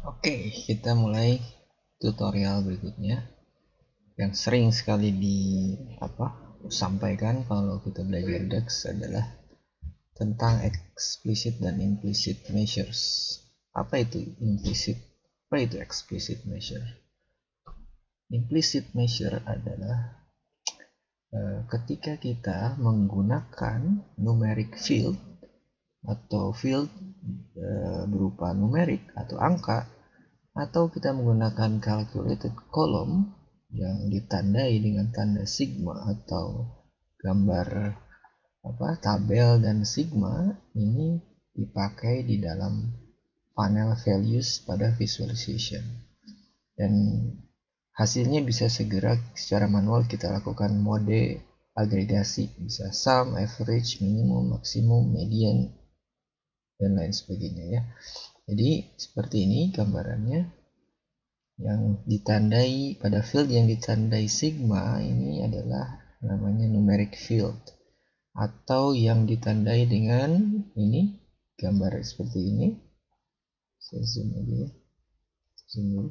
Oke, kita mulai tutorial berikutnya yang sering sekali sampaikan kalau kita belajar DAX adalah tentang explicit dan implicit measures. Apa itu implicit? Apa itu explicit measure? Implicit measure adalah ketika kita menggunakan numeric field atau field berupa numerik atau angka, atau kita menggunakan calculated column yang ditandai dengan tanda sigma atau gambar tabel dan sigma. Ini dipakai di dalam panel values pada visualization, dan hasilnya bisa segera secara manual kita lakukan mode agregasi, bisa sum, average, minimum, maksimum, median, dan lain sebagainya ya. Jadi seperti ini gambarannya. Yang ditandai pada field yang ditandai sigma ini adalah namanya numeric field, atau yang ditandai dengan ini gambar seperti ini. Saya zoom aja ya, zoom dulu.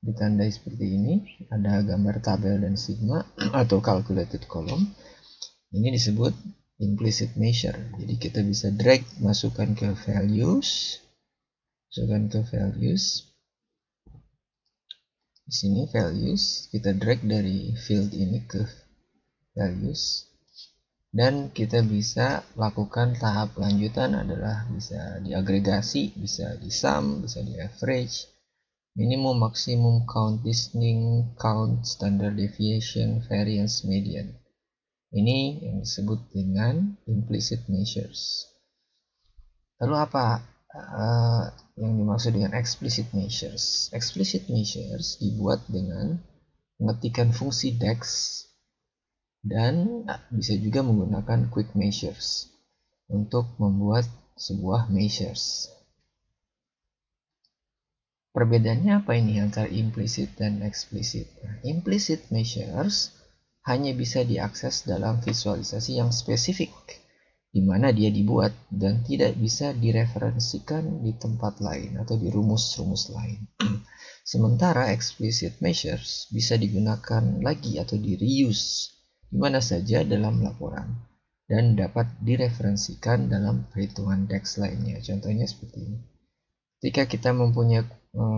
Ditandai seperti ini, ada gambar tabel dan sigma atau calculated column. Ini disebut implicit measure. Jadi kita bisa drag, masukkan ke values, di sini values, kita drag dari field ini ke values, dan kita bisa lakukan tahap lanjutan adalah bisa diagregasi, bisa di sum, bisa di average, minimum, maksimum, count, distinct, count, standard deviation, variance, median. Ini yang disebut dengan implicit measures. Lalu apa yang dimaksud dengan explicit measures? Explicit measures dibuat dengan mengetikkan fungsi DAX dan bisa juga menggunakan quick measures untuk membuat sebuah measures. Perbedaannya apa ini antara implicit dan explicit? Implicit measures hanya bisa diakses dalam visualisasi yang spesifik di mana dia dibuat dan tidak bisa direferensikan di tempat lain atau di rumus-rumus lain. Sementara explicit measures bisa digunakan lagi atau di reuse di mana saja dalam laporan dan dapat direferensikan dalam perhitungan DAX lainnya. Contohnya seperti ini. Ketika kita mempunyai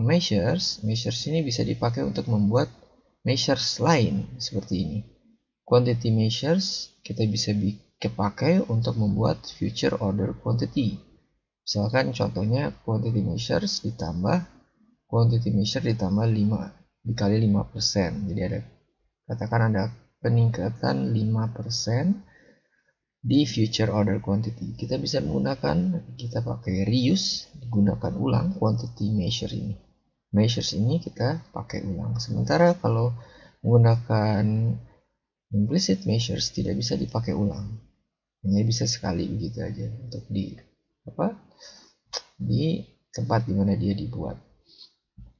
measures ini bisa dipakai untuk membuat measures lain seperti ini. Quantity measures kita bisa dipakai untuk membuat future order quantity. Misalkan contohnya quantity measure ditambah 5 dikali 5%. Jadi katakan ada peningkatan 5% di future order quantity. Kita bisa kita pakai reuse, digunakan ulang quantity measure ini. Measures ini kita pakai ulang. Sementara kalau menggunakan implicit measures tidak bisa dipakai ulang. Hanya bisa sekali begitu aja untuk di tempat dimana dia dibuat.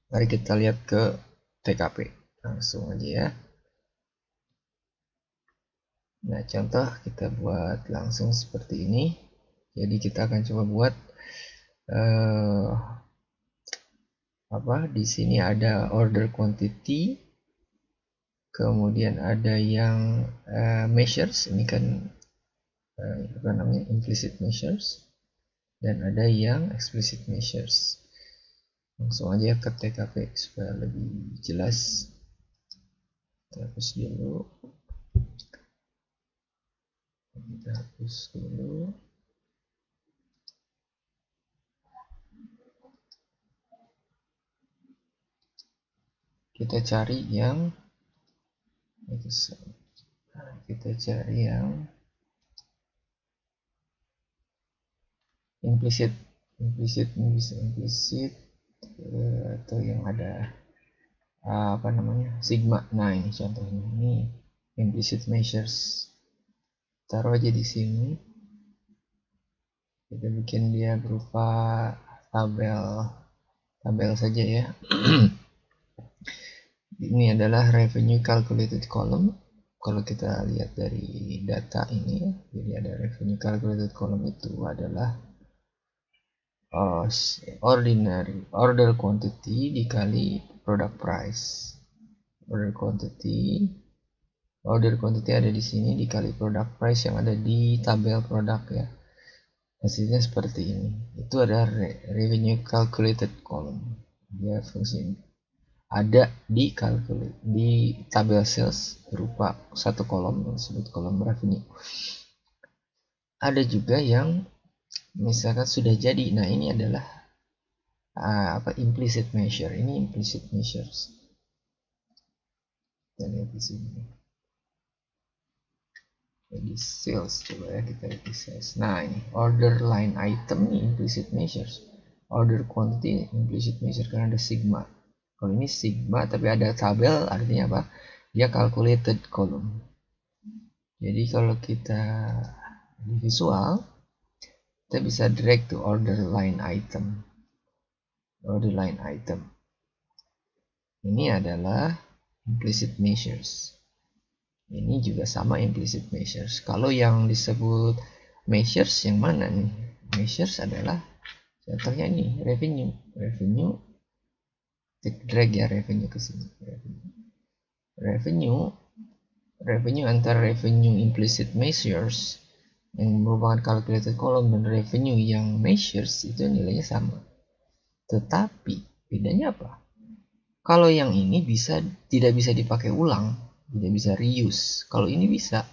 Mari kita lihat ke TKP langsung aja ya. Nah, contoh kita buat langsung seperti ini. Jadi kita akan coba buat di sini ada order quantity, kemudian ada yang measures, ini kan namanya implicit measures, dan ada yang explicit measures. Langsung aja ke TKP supaya lebih jelas. Kita hapus dulu. Kita cari yang implicit ini bisa implicit atau yang ada sigma. Nah, ini contohnya, ini implicit measures. Taruh aja di sini. Kita bikin dia berupa tabel saja ya. Ini adalah revenue calculated column. Kalau kita lihat dari data ini, jadi ada revenue calculated column itu adalah ordinary order quantity dikali product price. Order quantity ada di sini dikali product price yang ada di tabel produk ya. Hasilnya seperti ini. Itu adalah revenue calculated column. Dia fungsi ada di tabel sales berupa satu kolom yang disebut kolom revenue. Ada juga yang misalkan sudah jadi. Nah, ini adalah implicit measure. Ini implicit measures. Kita lihat di sini. Jadi sales, coba ya kita lihat di sales. Nah, ini order line item nih implicit measures. Order quantity implicit measure karena ada sigma. Kalau ini sigma tapi ada tabel, artinya apa? Dia calculated column. Jadi kalau kita di visual, kita bisa drag to order line item. Order line item. Ini adalah implicit measures. Ini juga sama implicit measures. Kalau yang disebut measures yang mana nih? Measures adalah contohnya ini revenue. Drag ya revenue ke sini. Revenue antara revenue implicit measures yang merupakan calculated column dan revenue yang measures itu nilainya sama. Tetapi bedanya apa? Kalau yang ini tidak bisa dipakai ulang, tidak bisa reuse. Kalau ini bisa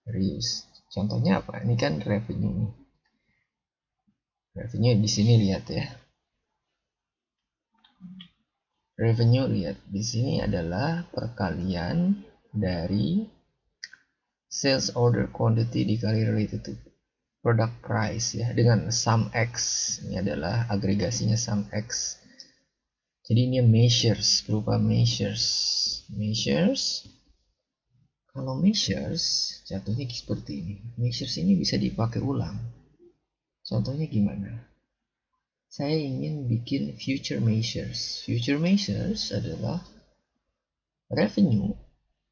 reuse. Contohnya apa? Ini kan revenue nih. Revenue di sini lihat ya. Revenue lihat di sini adalah perkalian dari sales order quantity dikali related to product price ya dengan sum x. Ini adalah agregasinya sum x. Jadi ini measures berupa measures. Kalau measures jatuhnya seperti ini. Measures ini bisa dipakai ulang. Contohnya gimana? Saya ingin bikin future measures. Future measures adalah revenue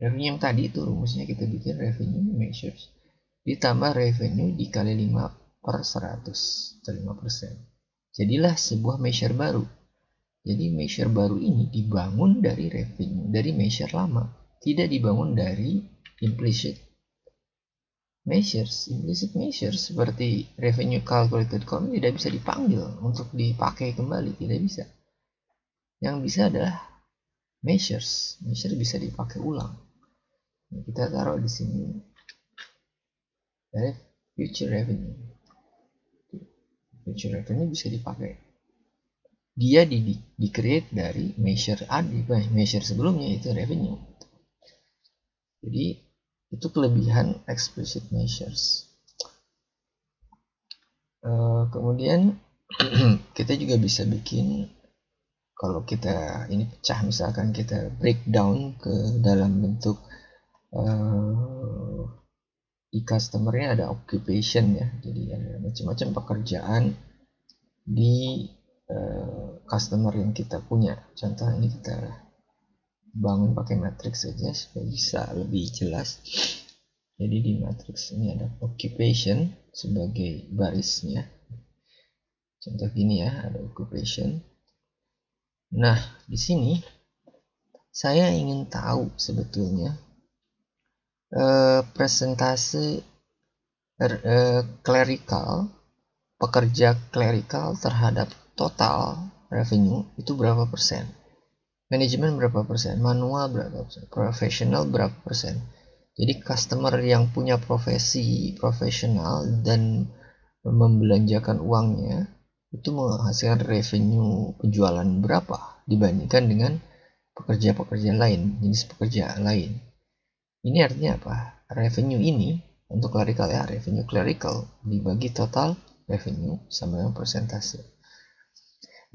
yang tadi itu rumusnya kita bikin revenue measures ditambah revenue dikali 5/100 atau 5%. Jadilah sebuah measure baru. Jadi measure baru ini dibangun dari revenue, dari measure lama, tidak dibangun dari implicit measures. Implicit measures seperti revenue calculated column tidak bisa dipanggil untuk dipakai kembali, tidak bisa. Yang bisa adalah measures bisa dipakai ulang. Kita taruh di sini dari future revenue bisa dipakai. Dia di create dari measure measure sebelumnya itu revenue. Jadi itu kelebihan explicit measures. Kemudian kita juga bisa bikin, kalau kita ini pecah, misalkan kita breakdown ke dalam bentuk di customernya ada occupation ya, jadi ada macam-macam pekerjaan di customer yang kita punya. Contoh ini kita bangun pakai matrix saja supaya bisa lebih jelas. Jadi di matrix ini ada occupation sebagai barisnya. Contoh gini ya, ada occupation. Nah, di sini saya ingin tahu sebetulnya persentase pekerja clerical terhadap total revenue itu berapa persen, manajemen berapa persen, manual berapa persen, profesional berapa persen. Jadi customer yang punya profesi profesional dan membelanjakan uangnya itu menghasilkan revenue penjualan berapa dibandingkan dengan pekerja-pekerja lain, jenis pekerja lain. Ini artinya apa? Revenue ini untuk clerical ya, revenue clerical dibagi total revenue sama dengan persentase.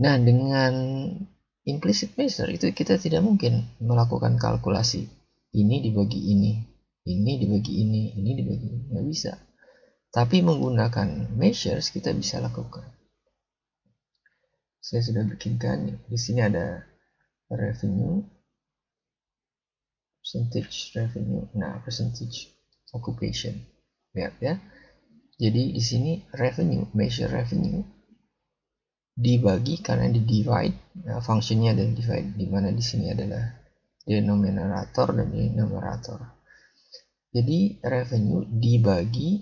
Nah, dengan implicit measure itu kita tidak mungkin melakukan kalkulasi ini dibagi ini dibagi ini dibagi ini, nggak bisa. Tapi menggunakan measures kita bisa lakukan. Saya sudah bikinkan di sini ada revenue, percentage revenue, nah percentage occupation, lihat ya. Jadi di sini revenue, measure revenue dibagi karena di divide, fungsinya adalah divide, di mana di sini adalah denominator dan numerator. Jadi revenue dibagi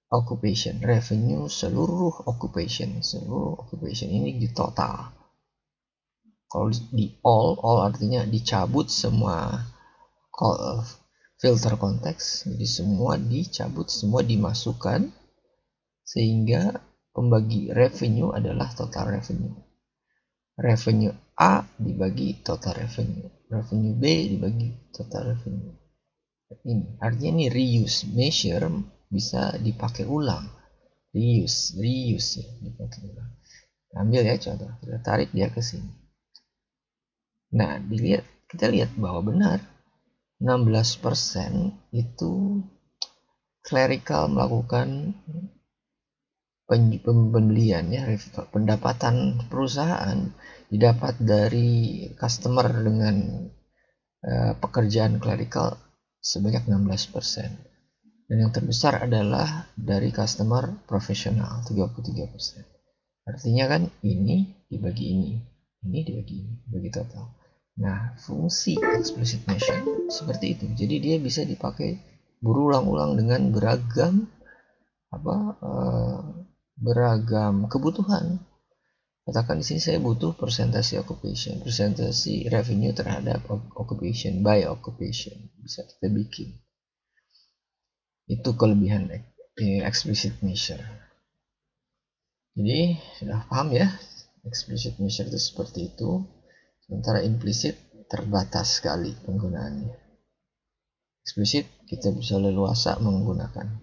occupation, revenue seluruh occupation ini di total. Kalau di all artinya dicabut semua filter konteks, jadi semua dicabut, semua dimasukkan, sehingga pembagi revenue adalah total revenue. Revenue A dibagi total revenue, revenue B dibagi total revenue. Ini artinya ini reuse, measure bisa dipakai ulang, reuse ya, dipakai ulang. Ambil ya contoh, kita tarik dia ke sini. Nah, kita lihat bahwa benar 16% itu clerical melakukan pembelian ya, pendapatan perusahaan didapat dari customer dengan pekerjaan clerical sebanyak 16%. Dan yang terbesar adalah dari customer profesional 33%. Artinya kan ini dibagi ini dibagi total. Nah, fungsi explicit measure seperti itu. Jadi dia bisa dipakai berulang-ulang dengan beragam kebutuhan. Katakan di sini saya butuh persentase occupation, persentase revenue terhadap occupation, by occupation. Bisa kita bikin. Itu kelebihan explicit measure. Jadi sudah paham ya, explicit measure itu seperti itu, sementara implicit terbatas sekali penggunaannya. Explicit kita bisa leluasa menggunakan.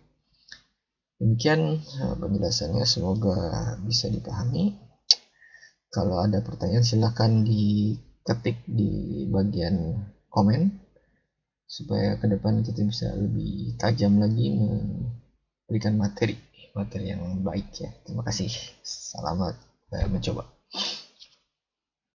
Demikian penjelasannya, semoga bisa dipahami. Kalau ada pertanyaan silahkan diketik di bagian komen, supaya ke depan kita bisa lebih tajam lagi memberikan materi yang baik ya. Terima kasih. Selamat mencoba.